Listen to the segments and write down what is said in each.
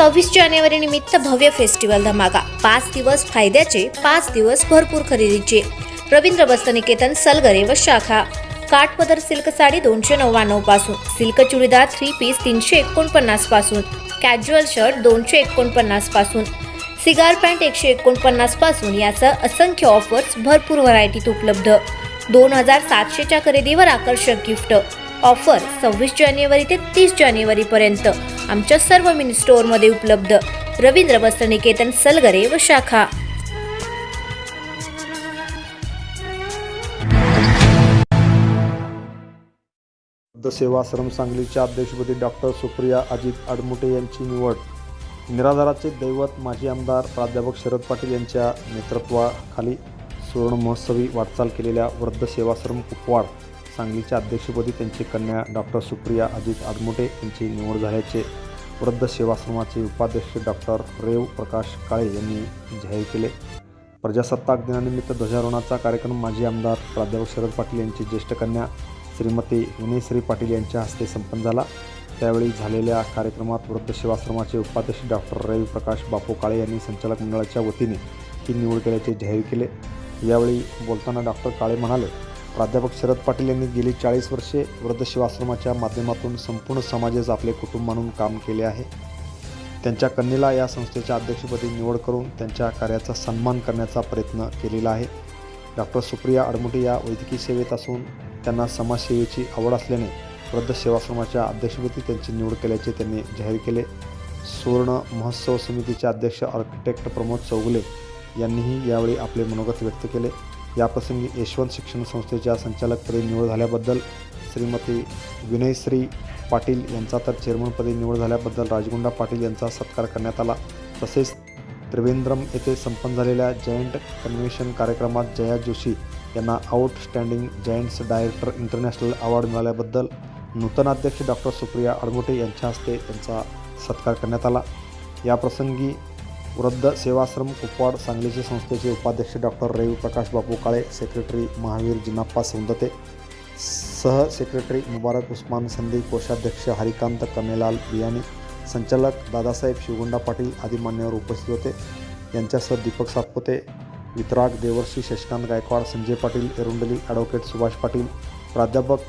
26 जानेवारी निमित्त भव्य फेस्टिवल धमाका. 5 दिवस फायद्याचे, 5 दिवस भरपूर खरेदीचे. रवींद्र वस्त्रनिकेतन सलगरे व शाखा. काठपदर सिल्क साडी 299 पासून, सिल्क चुडीदार 3 पीस 349 पासून, कॅज्युअल शर्ट 249 पासून, सिगार पॅन्ट 149 पासून यासह असंख्य ऑफर्स भरपूर व्हरायटीत उपलब्ध. 2700च्या खरेदीवर आकर्षक गिफ्ट. ऑफर 26 जानेवारी ते 30 जानेवारी पर्यंत आमच्या सर्व मिनी स्टोअरमध्ये उपलब्ध. रवींद्र वस्त्रनिकेतन सलगरे व शाखा. सेवाश्रम सांगलीच्या अध्यक्षपदी डॉक्टर सुप्रिया अजित आडमुटे यांची निवड. निराधाराचे दैवत माजी आमदार प्राध्यापक शरद पाटील यांच्या नेतृत्वाखाली सुवर्ण महोत्सवी वाटचाल केलेल्या वृद्ध सेवाश्रम कुपवाड सांगलीच्या अध्यक्षपदी त्यांची कन्या डॉक्टर सुप्रिया अजित आडमुटे यांची निवड झाल्याचे वृद्ध सेवाश्रमाचे उपाध्यक्ष डॉक्टर रेव प्रकाश काळे यांनी जाहीर केले. प्रजासत्ताक दिनानिमित्त ध्वजारोहणाचा कार्यक्रम माजी आमदार प्राध्यापक शरद पाटील यांची ज्येष्ठ कन्या श्रीमती विनयश्री पाटील यांच्या हस्ते संपन्न झाला. त्यावेळी झालेल्या कार्यक्रमात वृद्ध सेवाश्रमाचे उपाध्यक्ष डॉक्टर रवी प्रकाश बापू काळे यांनी संचालक मंडळाच्या वतीने ही निवड केल्याचे जाहीर केले. यावेळी बोलताना डॉक्टर काळे म्हणाले, प्राध्यापक शरद पाटील यांनी गेली 40 वर्षे वृद्ध सेवाश्रमाच्या माध्यमातून संपूर्ण समाजास आपले कुटुंब म्हणून काम केले आहे. त्यांच्या कन्येला या संस्थेच्या अध्यक्षपदी निवड करून त्यांच्या कार्याचा सन्मान करण्याचा प्रयत्न केलेला आहे. डॉक्टर सुप्रिया आडमुटे या वैद्यकीय सेवेत असून त्यांना समाजसेवेची आवड असल्याने वृद्ध सेवाश्रमाच्या अध्यक्षपदी त्यांची निवड केल्याचे त्यांनी जाहीर केले. सुवर्ण महोत्सव समितीचे अध्यक्ष आर्किटेक्ट प्रमोद चौगुले यांनीही यावेळी आपले मनोगत व्यक्त केले. याप्रसंगी यशवंत शिक्षण संस्थेच्या संचालकपदी निवड झाल्याबद्दल श्रीमती विनयश्री पाटील यांचा तर चेअरमनपदी निवड झाल्याबद्दल राजगुंडा पाटील यांचा सत्कार करण्यात आला. तसेच त्रिवेंद्रम येथे संपन्न झालेल्या जयंट कन्व्हेन्शन कार्यक्रमात जया जोशी यांना outstanding giants director international award मिळाल्याबद्दल नूतन अध्यक्ष डॉक्टर सुप्रिया आडमुटे यांच्या हस्ते त्यांचा सत्कार करण्यात आला. याप्रसंगी वृद्ध सेवाश्रम कुपवाड सांगलीचे संस्थेचे उपाध्यक्ष डॉक्टर रवी प्रकाश बापू काळे, सेक्रेटरी महावीर जिनाप्पा सौंदते, सह सेक्रेटरी मुबारक उस्मान संधी, कोषाध्यक्ष हरिकांत कमेलाल बियाणी, संचालक दादासाहेब शिवगुंडा पाटील आदी मान्यवर उपस्थित होते. यांच्यासह दीपक सातपुते, वितराग देवर्षी, शशिकांत गायकवाड, संजय पाटील एरुंडली, ॲडव्होकेट सुभाष पाटील, प्राध्यापक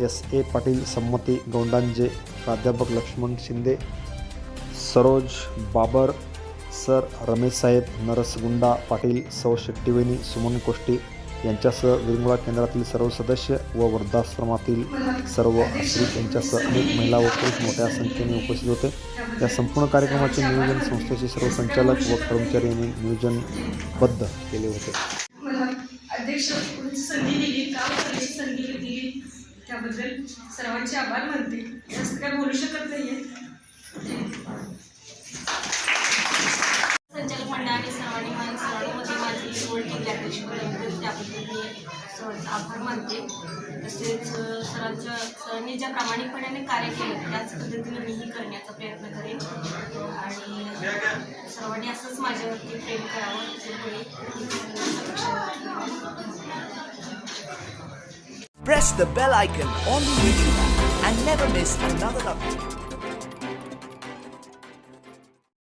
S.A. पाटील, संमती गौंडांजे, प्राध्यापक लक्ष्मण शिंदे, सरोज बाबर सर, रमेश साहेब, नरसगुंडा पाटील, सौ शेट्टीवहिनी, सुमन कोष्टी यांच्यासह विरंगुळा केंद्रातील सर्व सदस्य व वृद्धाश्रमातील सर्व आश्रित यांच्यासह अनेक महिला व पुरुष मोठ्या संख्येने उपस्थित होते. या संपूर्ण कार्यक्रमाचे नियोजन संस्थेचे सर्व संचालक व कर्मचारी यांनी नियोजनबद्ध केले होते. मला अध्यक्ष संधी दिली, काम करण्याची संधी दिली, त्याबद्दल सर्वांचे आभार मानते. जास्त काय बोलू शकत नाहीये. संचालक मंडळाने सर्वांमध्ये माझी निवड केली अध्यक्षपदाबद्दल, त्याबद्दल मी सर्वांचा आभार मानते. तसेच सरांनी ज्या प्रामाणिकपणाने कार्य केलं त्याच पद्धतीने मीही करण्याचा प्रयत्न करेन आणि सर्वांनी असंच माझ्यावरती प्रेम करावं. Press the bell icon on the YouTube and never miss another update.